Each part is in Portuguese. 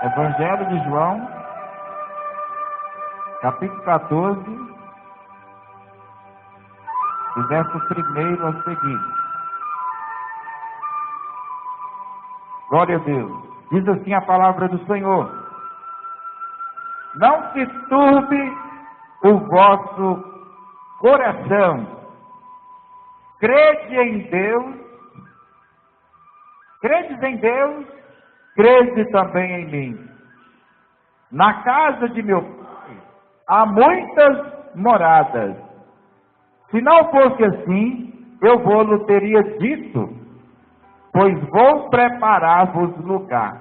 Evangelho de João, capítulo 14, do verso 1 ao seguinte. Glória a Deus. Diz assim a palavra do Senhor: não se turbe o vosso coração. Crede em Deus. Credes em Deus, crede também em mim. Na casa de meu Pai há muitas moradas. Se não fosse assim, eu vou-lhe teria dito, pois vou preparar-vos lugar.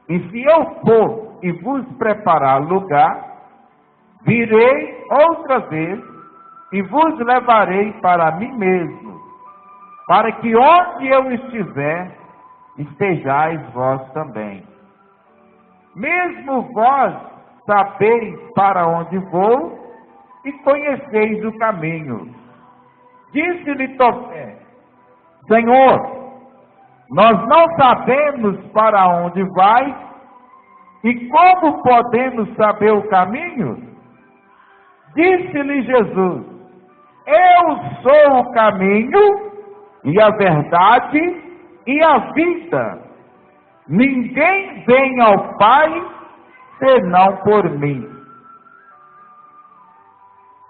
E se eu for e vos preparar lugar, virei outra vez e vos levarei para mim mesmo, para que onde eu estiver, estejais vós também. Mesmo vós sabeis para onde vou e conheceis o caminho. Disse-lhe Tomé: Senhor, nós não sabemos para onde vais, e como podemos saber o caminho? Disse-lhe Jesus: eu sou o caminho e a verdade e a vida. Ninguém vem ao Pai senão por mim.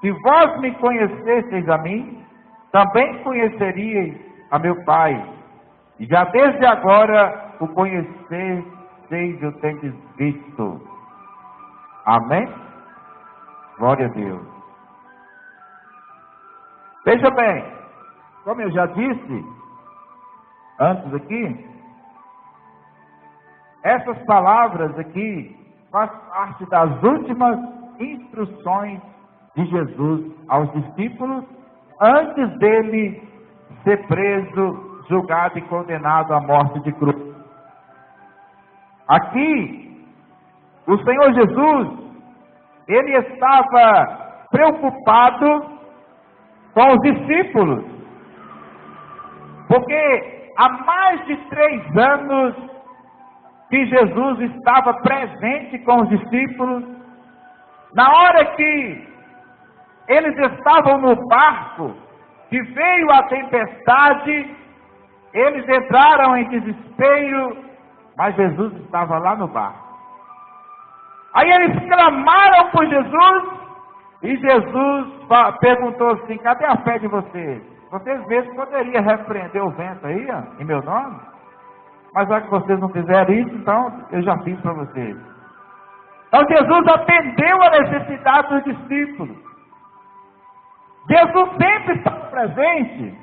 Se vós me conhecesseis a mim, também conheceríeis a meu Pai. E já desde agora o conheceis e o tendes visto. Amém? Glória a Deus. Veja bem, como eu já disse antes aqui, essas palavras aqui fazem parte das últimas instruções de Jesus aos discípulos antes dele ser preso, julgado e condenado à morte de cruz. Aqui, o Senhor Jesus, ele estava preocupado com os discípulos, porque há mais de 3 anos que Jesus estava presente com os discípulos. Na hora que eles estavam no barco, que veio a tempestade, eles entraram em desespero, mas Jesus estava lá no barco. Aí eles clamaram por Jesus, e Jesus perguntou assim: cadê a fé de vocês? Vocês mesmos poderiam repreender o vento aí, ó, em meu nome? Mas já que vocês não fizeram isso, então eu já fiz para vocês. Então Jesus atendeu a necessidade dos discípulos. Jesus sempre está presente.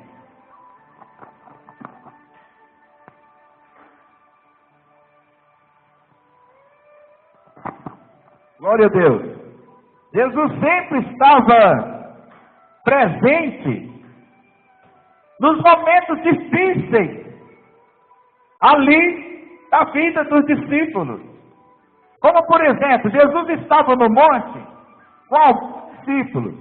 Glória a Deus. Jesus sempre estava presente nos momentos difíceis ali da vida dos discípulos. Como por exemplo, Jesus estava no monte com alguns discípulos.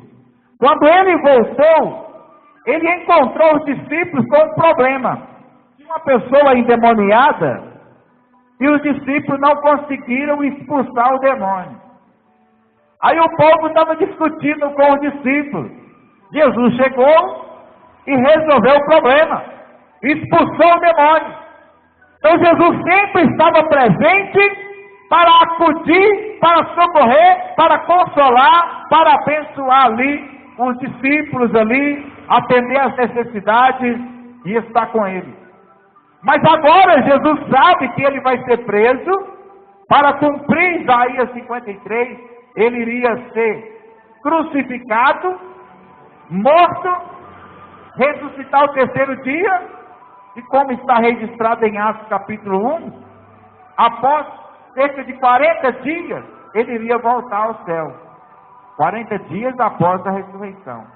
Quando ele voltou, ele encontrou os discípulos com um problema. Tinha uma pessoa endemoniada e os discípulos não conseguiram expulsar o demônio. Aí o povo estava discutindo com os discípulos. Jesus chegou e resolveu o problema. Expulsou o demônio. Então Jesus sempre estava presente para acudir, para socorrer, para consolar, para abençoar ali os discípulos ali, atender às necessidades e estar com eles. Mas agora Jesus sabe que ele vai ser preso. Para cumprir Isaías 53, ele iria ser crucificado, morto, ressuscitar o 3º dia, e como está registrado em Atos capítulo 1, após cerca de 40 dias, ele iria voltar ao céu. 40 dias após a ressurreição,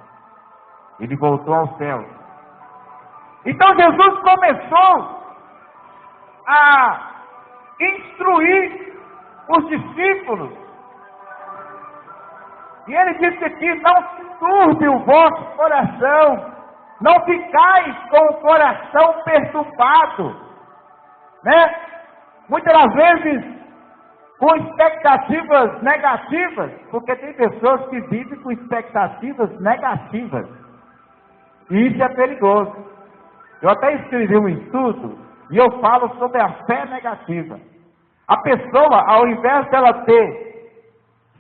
ele voltou ao céu. Então Jesus começou a instruir os discípulos. E ele disse aqui: não se turbe o vosso coração, não ficais com o coração perturbado, né? Muitas das vezes com expectativas negativas, porque tem pessoas que vivem com expectativas negativas. E isso é perigoso. Eu até escrevi um estudo e eu falo sobre a fé negativa. A pessoa, ao invés dela ter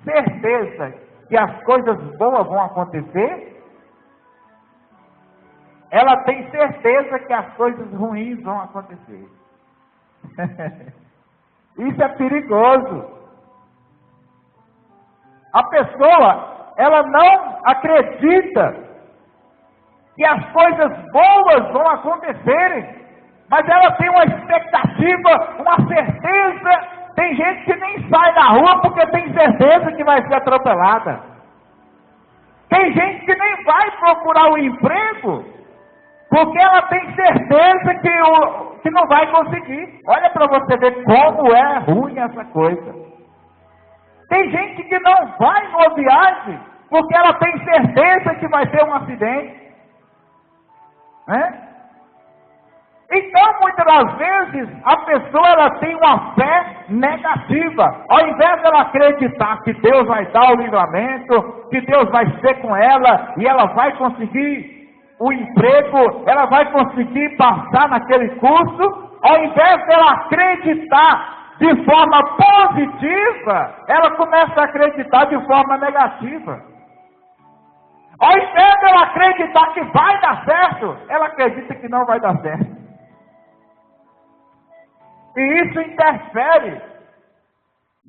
certeza que as coisas boas vão acontecer, ela tem certeza que as coisas ruins vão acontecer. Isso é perigoso. A pessoa, ela não acredita que as coisas boas vão acontecerem, mas ela tem uma expectativa, uma certeza. Tem gente que nem sai da rua porque tem certeza que vai ser atropelada. Tem gente que nem vai procurar um emprego porque ela tem certeza que não vai conseguir. Olha para você ver como é ruim essa coisa. Tem gente que não vai numa viagem porque ela tem certeza que vai ter um acidente. Então, muitas das vezes, a pessoa ela tem uma fé negativa. Ao invés dela acreditar que Deus vai dar o livramento, que Deus vai ser com ela, e ela vai conseguir o emprego, ela vai conseguir passar naquele curso, ao invés dela acreditar de forma positiva, ela começa a acreditar de forma negativa. Ao invés dela acreditar que vai dar certo, ela acredita que não vai dar certo. E isso interfere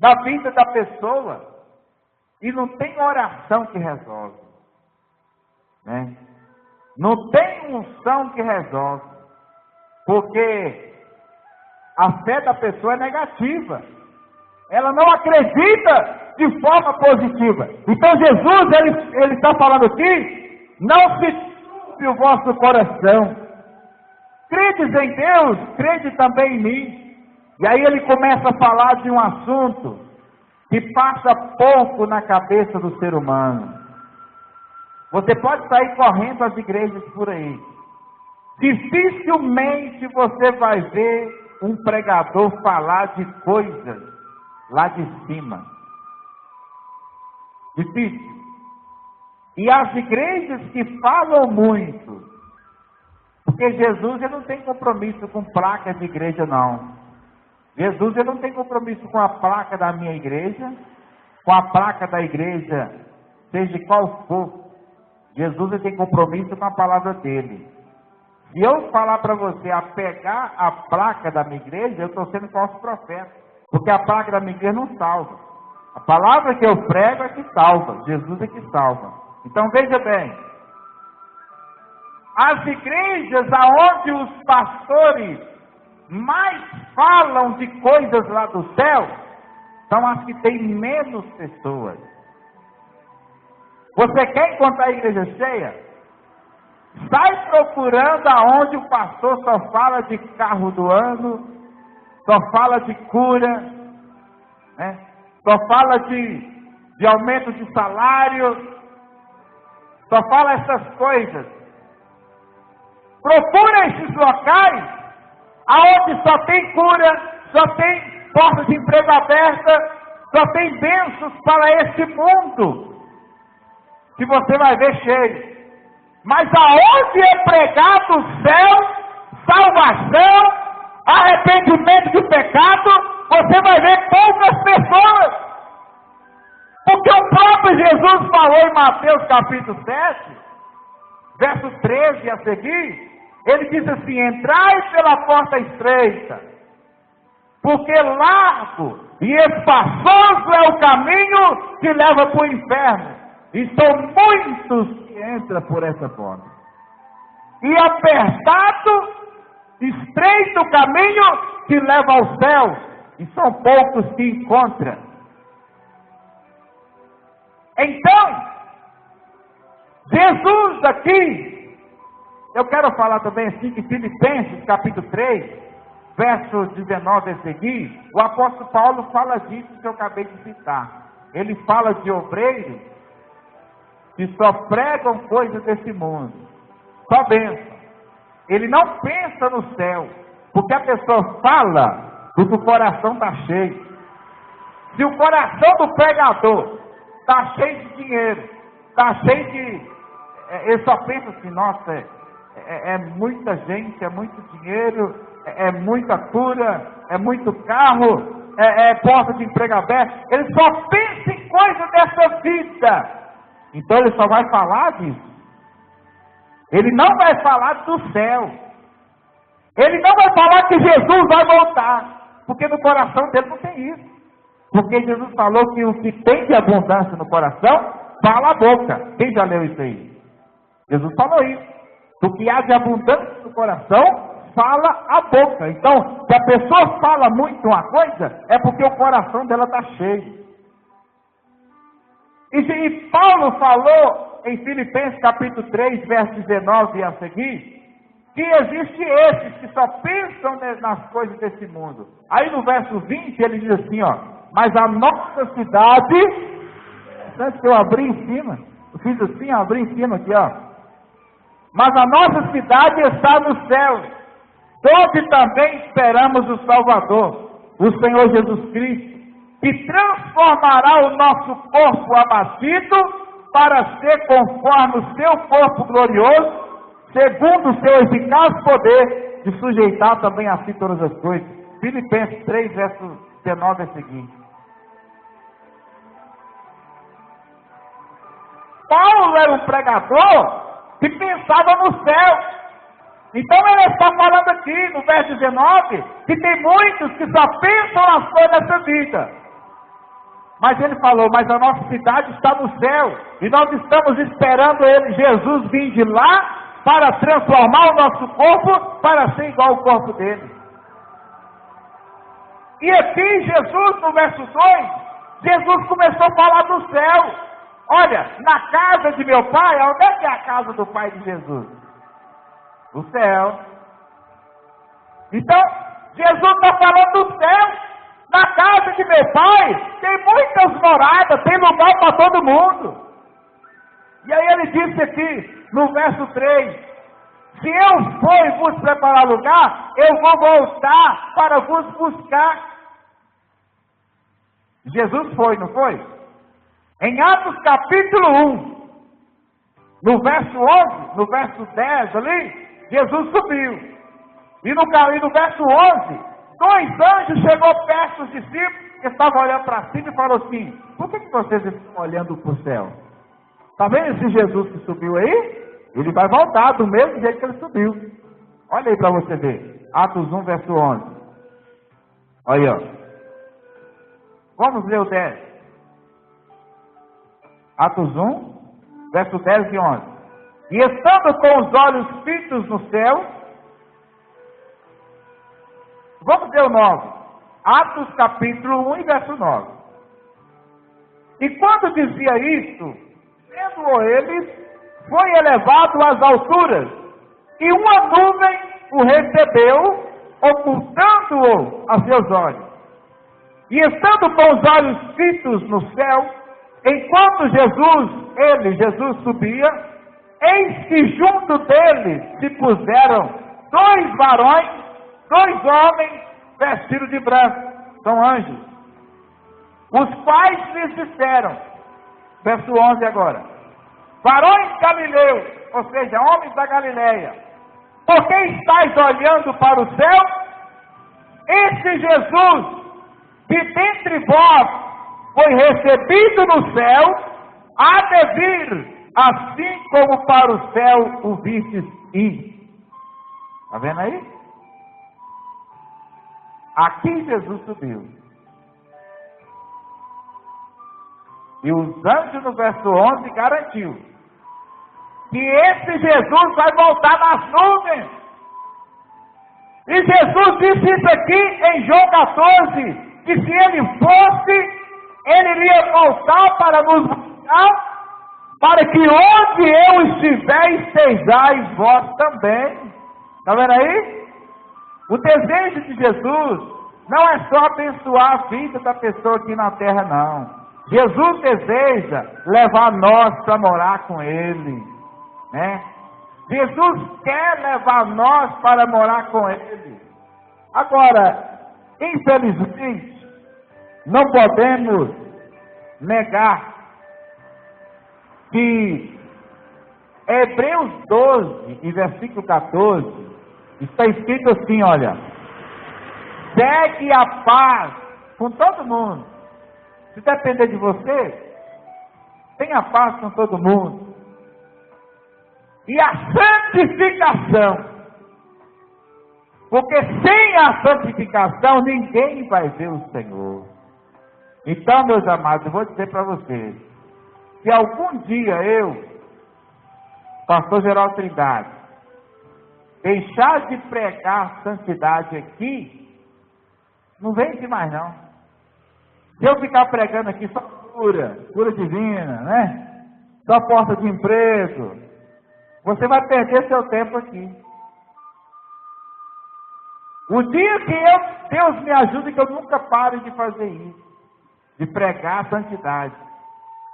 na vida da pessoa. E não tem oração que resolve. Né? Não tem unção que resolve. Porque a fé da pessoa é negativa. Ela não acredita de forma positiva. Então Jesus, ele está falando aqui, não se turbe o vosso coração. Credes em Deus, crede também em mim. E aí ele começa a falar de um assunto que passa pouco na cabeça do ser humano. Você pode sair correndo às igrejas por aí. Dificilmente você vai ver um pregador falar de coisas lá de cima. Difícil. E as igrejas que falam muito, porque Jesus ele não tem compromisso com placa de igreja não. Jesus ele não tem compromisso com a placa da minha igreja, com a placa da igreja, seja qual for. Jesus ele tem compromisso com a palavra dele. Se eu falar para você a pegar a placa da minha igreja, eu estou sendo falso profeta. Porque a placa da minha igreja não salva. A palavra que eu prego é que salva. Jesus é que salva. Então veja bem. As igrejas aonde os pastores mais falam de coisas lá do céu, são as que têm menos pessoas. Você quer encontrar a igreja cheia? Sai procurando aonde o pastor só fala de carro do ano, só fala de cura, né? Só fala de aumento de salário, só fala essas coisas. Procura esses locais aonde só tem cura, só tem portas de emprego abertas, só tem bênçãos para esse mundo, que você vai ver cheio. Mas aonde é pregado o céu, salvação, arrependimento de pecado, você vai ver poucas pessoas. Porque o próprio Jesus falou em Mateus capítulo 7, verso 13 a seguir, ele diz assim: entrai pela porta estreita, porque largo e espaçoso é o caminho que leva para o inferno, e são muitos que entram por essa porta. E apertado, estreito o caminho que leva ao céu, e são poucos que encontram. Então, Jesus aqui, eu quero falar também assim que Filipenses capítulo 3, verso 19 a seguir, o apóstolo Paulo fala disso que eu acabei de citar. Ele fala de obreiros que só pregam coisas desse mundo, só bênção. Ele não pensa no céu, porque a pessoa fala do que o coração está cheio. Se o coração do pregador está cheio de dinheiro, está cheio de... ele só pensa assim, nossa, é muita gente, é muito dinheiro, é muita cura, é muito carro, é porta de emprego aberta. Ele só pensa em coisa dessa vida. Então ele só vai falar disso. Ele não vai falar do céu. Ele não vai falar que Jesus vai voltar. Porque no coração dele não tem isso. Porque Jesus falou que o que tem de abundância no coração, fala a boca. Quem já leu isso aí? Jesus falou isso. O que há de abundância no coração, fala a boca. Então, se a pessoa fala muito uma coisa, é porque o coração dela está cheio. E Paulo falou em Filipenses capítulo 3, verso 19 e a seguir, que existe esses que só pensam nas coisas desse mundo. Aí no verso 20 ele diz assim, ó, mas a nossa cidade, antes que eu abri em cima, eu fiz assim, abri em cima aqui, ó. Mas a nossa cidade está no céu, onde também esperamos o Salvador, o Senhor Jesus Cristo, que transformará o nosso corpo abatido para ser conforme o seu corpo glorioso, segundo o seu eficaz poder de sujeitar também a si todas as coisas. Filipenses 3, verso 19 é o seguinte. Paulo era um pregador que pensava no céu. Então ele está falando aqui no verso 19 que tem muitos que só pensam nas coisas dessa vida. Mas ele falou, mas a nossa cidade está no céu e nós estamos esperando ele, Jesus, vir de lá para transformar o nosso corpo para ser igual ao corpo dele. E aqui Jesus, no verso 2, Jesus começou a falar do céu. Olha, na casa de meu pai, onde é que é a casa do pai de Jesus? O céu. Então, Jesus está falando do céu. Na casa de meu pai, tem muitas moradas, tem lugar para todo mundo. E aí ele disse aqui, no verso 3, se eu for e vos preparar lugar, eu vou voltar para vos buscar. Jesus foi, não foi? Em Atos capítulo 1, no verso 11, no verso 10 ali, Jesus subiu. E no verso 11, 2 anjos chegou perto dos discípulos, que estavam olhando para cima e falou assim, por que vocês estão olhando para o céu? Está vendo esse Jesus que subiu aí? Ele vai voltar do mesmo jeito que ele subiu. Olha aí para você ver. Atos 1, verso 11. Olha aí, ó. Vamos ler o 10. Atos 1, verso 10 e 11. E estando com os olhos fitos no céu, vamos ler o 9. Atos capítulo 1 e verso 9. E quando dizia isto, vendo eles, foi elevado às alturas, e uma nuvem o recebeu, ocultando-o a seus olhos. E estando com os olhos fitos no céu, enquanto Jesus subia, eis que junto dele se puseram 2 varões, 2 homens vestidos de branco, são anjos, os quais lhes disseram, verso 11 agora, varões galileus, ou seja, homens da Galileia, por que estáis olhando para o céu? Esse Jesus, que dentre vós foi recebido no céu, há de vir, assim como para o céu o vistes ir. Está vendo aí? Aqui Jesus subiu. E os anjos no verso 11 garantiu que esse Jesus vai voltar nas nuvens. E Jesus disse isso aqui em João 14, que se ele fosse, ele iria voltar para nos buscar, para que onde eu estiver, estejais vós também. Está vendo aí? O desejo de Jesus não é só abençoar a vida da pessoa aqui na terra, não. Jesus deseja levar nós para morar com Ele, né? Jesus quer levar nós para morar com Ele. Agora, infelizmente, não podemos negar que Hebreus 12, e versículo 14, está escrito assim, olha: segue a paz com todo mundo. Se depender de você, tenha paz com todo mundo. E a santificação, porque sem a santificação ninguém vai ver o Senhor. Então, meus amados, eu vou dizer para vocês, se algum dia eu, pastor Geraldo Trindade, deixar de pregar santidade aqui, não vem mais não. Se eu ficar pregando aqui só cura divina, né? Só porta de emprego, você vai perder seu tempo aqui. O dia que Deus me ajude, que eu nunca pare de fazer isso, de pregar a santidade.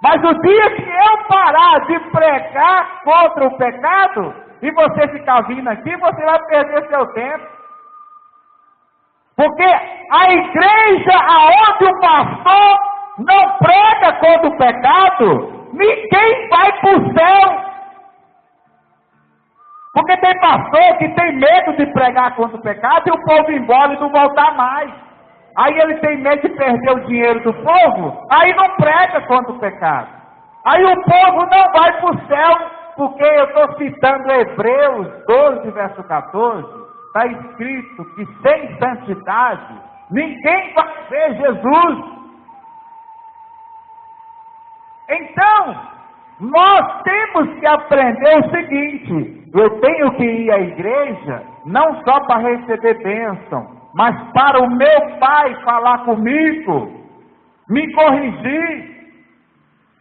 Mas o dia que eu parar de pregar contra o pecado, e você ficar vindo aqui, você vai perder seu tempo. Porque a igreja aonde o pastor não prega contra o pecado, ninguém vai para o céu. Porque tem pastor que tem medo de pregar contra o pecado e o povo ir embora e não voltar mais. Aí ele tem medo de perder o dinheiro do povo, aí não prega contra o pecado. Aí o povo não vai para o céu, porque eu estou citando Hebreus 12, verso 14, está escrito que sem santidade ninguém vai ver Jesus. Então, nós temos que aprender o seguinte: eu tenho que ir à igreja não só para receber bênção, mas para o meu Pai falar comigo, me corrigir,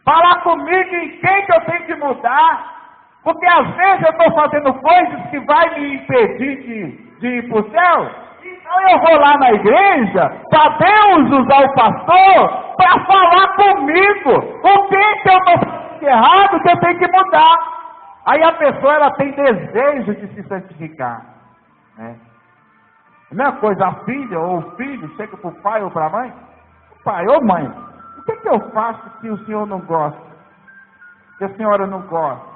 falar comigo em quem que eu tenho que mudar, porque às vezes eu estou fazendo coisas que vai me impedir de ir para o céu. Então eu vou lá na igreja para Deus usar o pastor para falar comigo o que eu estou fazendo errado, que eu tenho que mudar. Aí a pessoa ela tem desejo de se santificar, né? A mesma coisa, a filha ou o filho chega para o pai ou para a mãe: pai ou mãe, o que eu faço que o senhor não gosta? Que a senhora não gosta?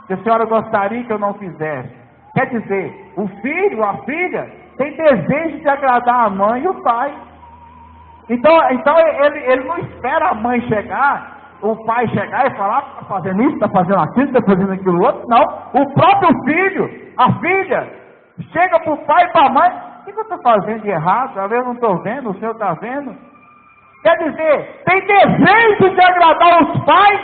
Que a senhora gostaria que eu não fizesse? Quer dizer, o filho, a filha, tem desejo de agradar a mãe e o pai. Então ele não espera a mãe chegar, o pai chegar e falar: está fazendo isso, está fazendo aquilo, está fazendo aquilo outro. Não, o próprio filho, a filha, chega para o pai e para a mãe: o que eu estou fazendo de errado? Às vezes eu não estou vendo, o senhor está vendo? Quer dizer, tem desejo de agradar os pais.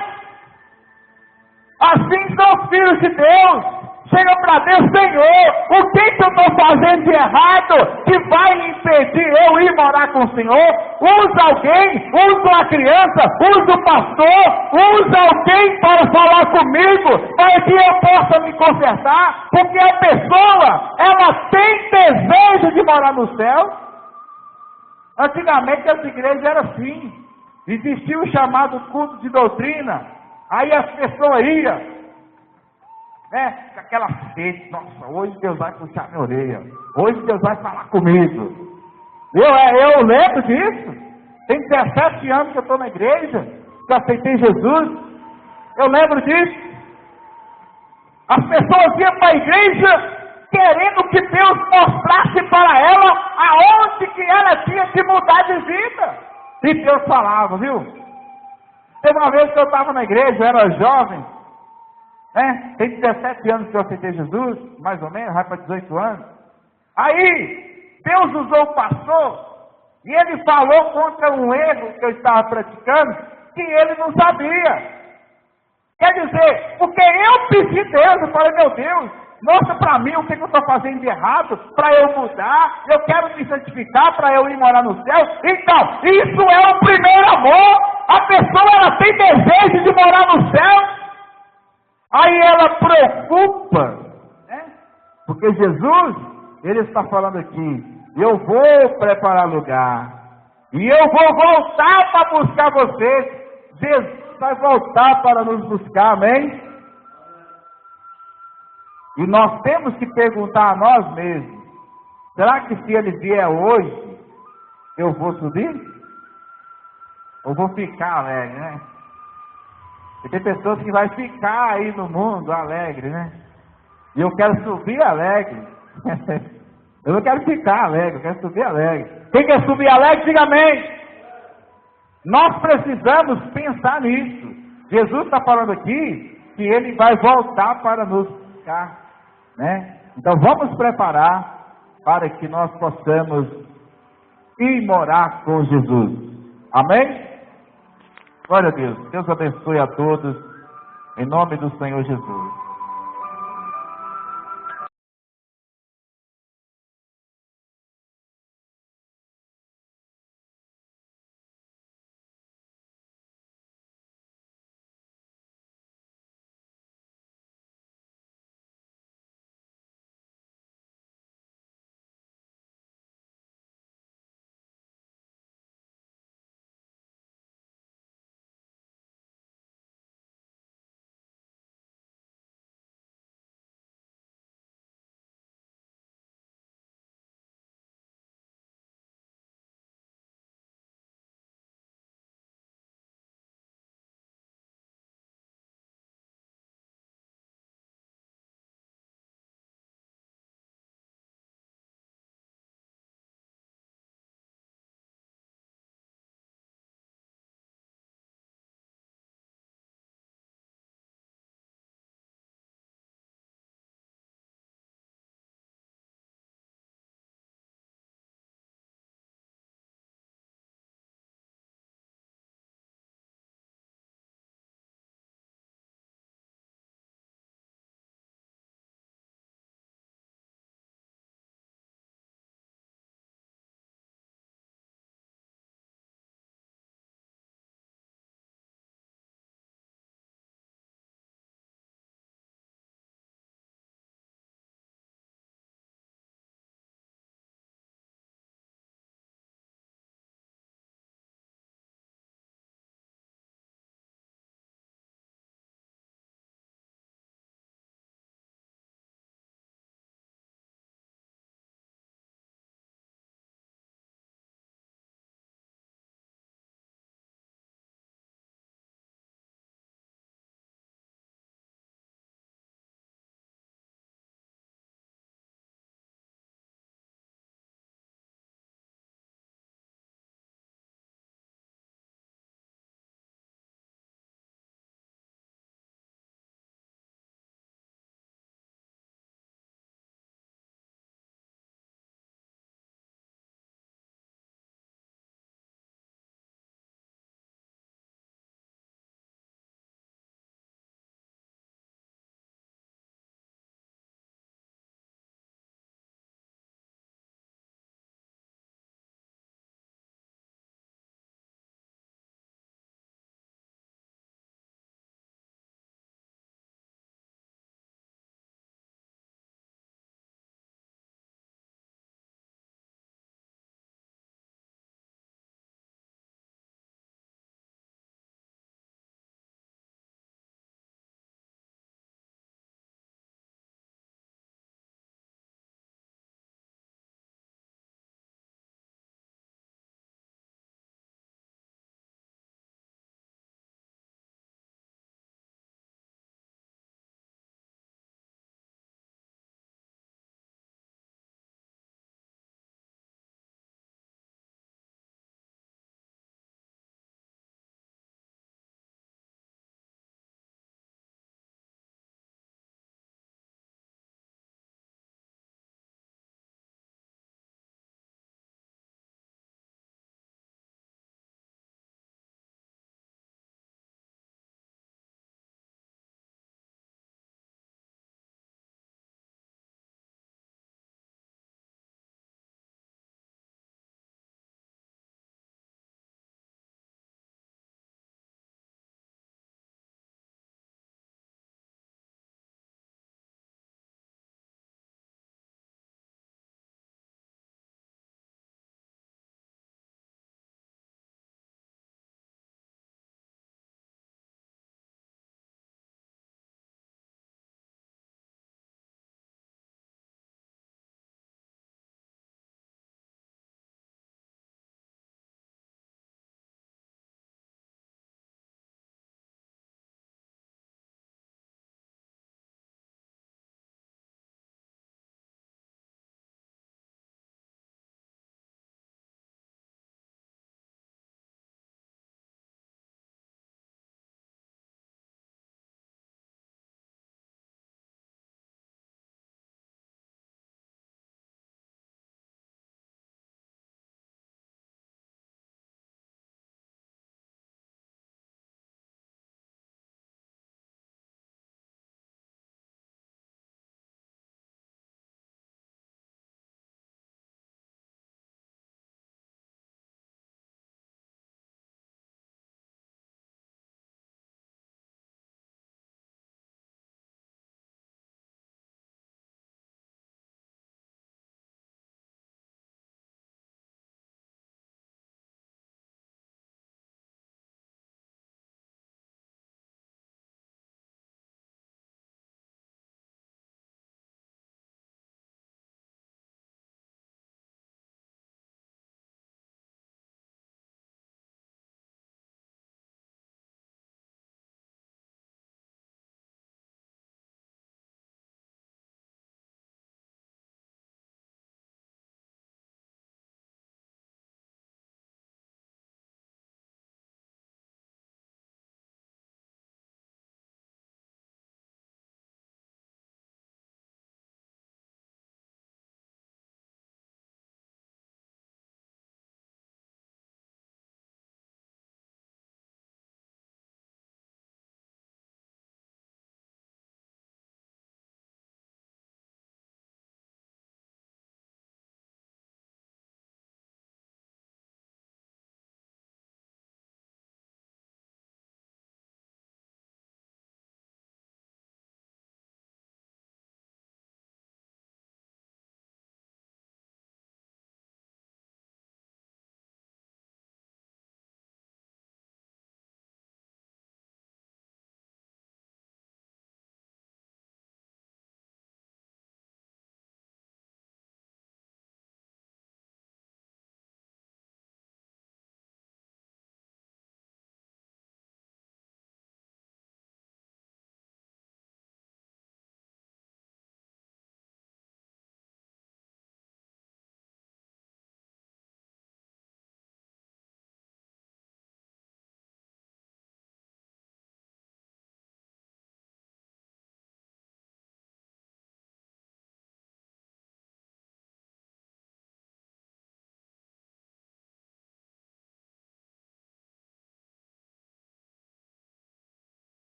Assim são os filhos de Deus. Chega para Deus: Senhor, o que eu estou fazendo de errado que vai impedir eu ir morar com o Senhor? Usa alguém, usa uma criança, usa o pastor, usa alguém para falar comigo, para que eu possa me consertar, porque a pessoa, ela tem desejo de morar no céu. Antigamente as igrejas eram assim, existia o chamado culto de doutrina, aí as pessoas iam, né, com aquela sede: nossa, hoje Deus vai puxar minha orelha, hoje Deus vai falar comigo. Eu lembro disso, tem 17 anos que eu estou na igreja, que eu aceitei Jesus, eu lembro disso. As pessoas iam para a igreja querendo que Deus mostrasse para ela aonde que ela tinha que mudar de vida. E Deus falava, viu? Teve uma vez que eu estava na igreja, eu era jovem, né? Tem 17 anos que eu aceitei Jesus, mais ou menos, vai para 18 anos. Aí, Deus usou o pastor, e ele falou contra um erro que eu estava praticando, que ele não sabia. Quer dizer, porque eu pedi Deus, eu falei: meu Deus, mostra para mim o que eu estou fazendo de errado, para eu mudar, eu quero me santificar, para eu ir morar no céu. Então, isso é o primeiro amor. A pessoa, ela tem desejo de morar no céu, aí ela preocupa, né? Porque Jesus, ele está falando aqui: eu vou preparar lugar, e eu vou voltar para buscar vocês. Jesus vai voltar para nos buscar, amém? E nós temos que perguntar a nós mesmos: será que se ele vier hoje, eu vou subir? Ou vou ficar alegre, né? E tem pessoas que vai ficar aí no mundo alegre, né? E eu quero subir alegre. Eu não quero ficar alegre, eu quero subir alegre. Quem quer subir alegre, diga amém. Nós precisamos pensar nisso. Jesus está falando aqui que Ele vai voltar para nos buscar, né? Então vamos preparar para que nós possamos ir morar com Jesus. Amém? Glória a Deus. Deus abençoe a todos, em nome do Senhor Jesus.